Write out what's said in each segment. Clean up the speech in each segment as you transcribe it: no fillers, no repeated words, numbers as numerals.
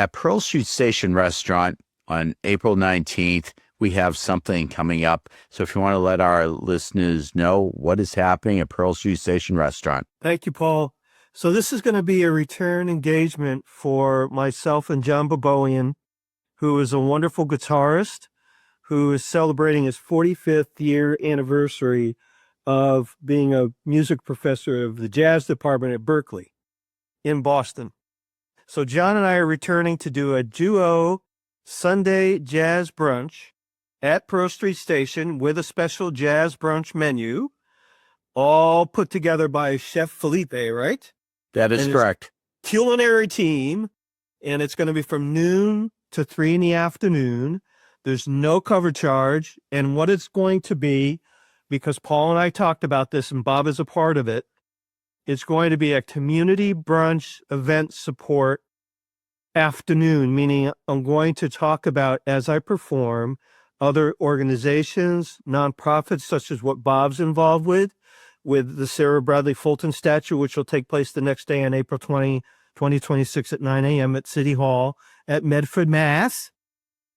at Pearl Street Station Restaurant on April 19th, we have something coming up. So if you want to let our listeners know what is happening at Pearl Street Station Restaurant. Thank you, Paul. So this is going to be a return engagement for myself and John Boboian, who is a wonderful guitarist who is celebrating his 45th year anniversary of being a music professor of the jazz department at Berklee in Boston. So John and I are returning to do a duo Sunday jazz brunch at Pearl Street Station with a special jazz brunch menu, all put together by Chef Felipe, right? That is correct. Culinary team, and it's going to be from noon to 3 in the afternoon. There's no cover charge, and what it's going to be, because Paul and I talked about this and Bob is a part of it, it's going to be a community brunch event support afternoon, meaning I'm going to talk about, as I perform, other organizations, nonprofits, such as what Bob's involved with the Sarah Bradlee Fulton statue, which will take place the next day on April 20, 2026 at 9 a.m. at City Hall at Medford, Mass.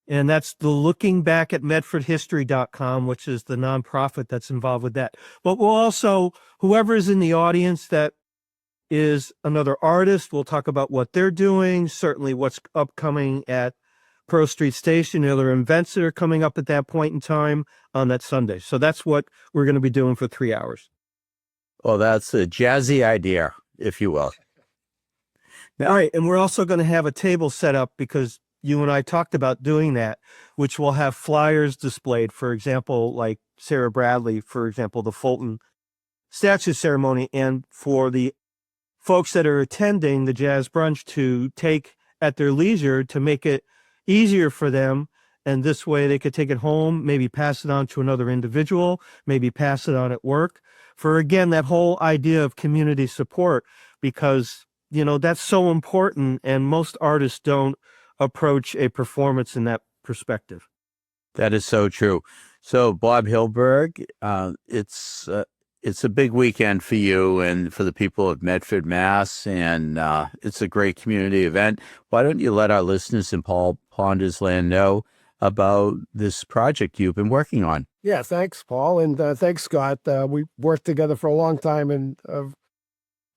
And that's the Looking Back at MedfordHistory.com, which is the nonprofit that's involved with that. But we'll also, whoever is in the audience that is another artist, we'll talk about what they're doing, certainly what's upcoming at Pearl Street Station, other events that are coming up at that point in time on that Sunday. So that's what we're going to be doing for 3 hours. Well, that's a jazzy idea, if you will. All right. And we're also going to have a table set up because you and I talked about doing that, which will have flyers displayed, for example, like Sarah Bradlee, for example, the Fulton statue ceremony, and for the folks that are attending the jazz brunch to take at their leisure to make it easier for them. And this way they could take it home, maybe pass it on to another individual, maybe pass it on at work, for, again, that whole idea of community support, because, you know, that's so important. And most artists don't approach a performance in that perspective. That is so true. So, Bob Hilberg, it's a big weekend for you and for the people of Medford, Mass, and it's a great community event. Why don't you let our listeners in Paul Pondersland know about this project you've been working on? Yeah, thanks, Paul, and thanks, Scott. We worked together for a long time in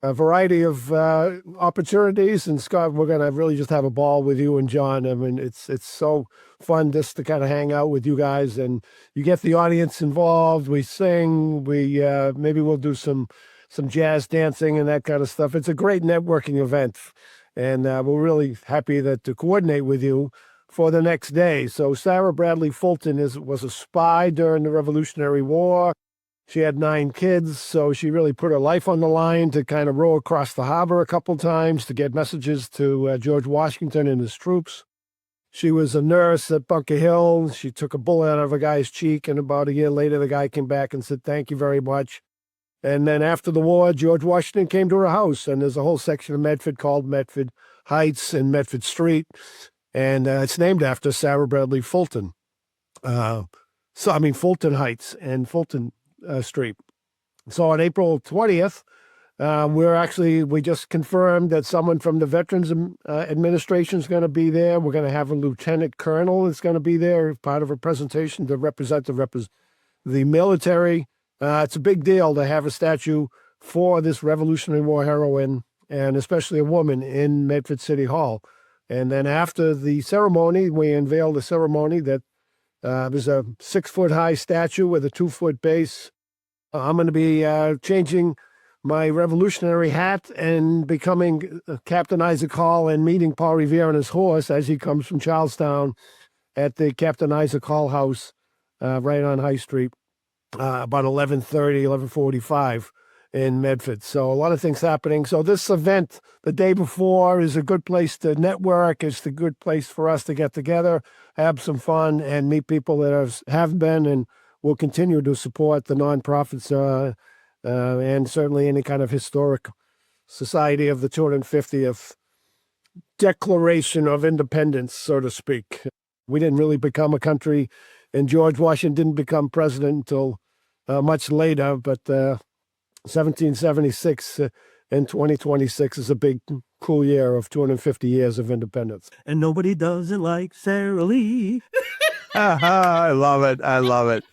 a variety of opportunities, and Scott, we're going to really just have a ball with you and John. I mean, it's so fun just to kind of hang out with you guys, and you get the audience involved. We sing, we maybe we'll do some jazz dancing and that kind of stuff. It's a great networking event, and we're really happy to coordinate with you for the next day. So Sarah Bradlee Fulton was a spy during the Revolutionary War. She had 9 kids, so she really put her life on the line to kind of row across the harbor a couple times to get messages to George Washington and his troops. She was a nurse at Bunker Hill. She took a bullet out of a guy's cheek, and about a year later, the guy came back and said, "Thank you very much." And then after the war, George Washington came to her house, and there's a whole section of Medford called Medford Heights and Medford Street, and it's named after Sarah Bradlee Fulton. Fulton Heights and Fulton Street. So on April 20th, we just confirmed that someone from the Veterans Administration is going to be there. We're going to have a lieutenant colonel that's going to be there, part of a presentation to represent the military. It's a big deal to have a statue for this Revolutionary War heroine, and especially a woman, in Medford City Hall. And then after the ceremony, we unveiled a ceremony that there's a 6-foot-high statue with a 2-foot base. I'm going to be changing my revolutionary hat and becoming Captain Isaac Hall and meeting Paul Revere on his horse as he comes from Charlestown at the Captain Isaac Hall house right on High Street about 11:30, 11:45 in Medford. So a lot of things happening. So this event the day before is a good place to network. It's a good place for us to get together, have some fun, and meet people that have been and will continue to support the nonprofits and certainly any kind of historic society of the 250th Declaration of Independence, so to speak. We didn't really become a country, and George Washington didn't become president until much later, but 1776 and 2026 is a big cool year of 250 years of independence. And nobody does it like Sarah Lee. I love it. I love it.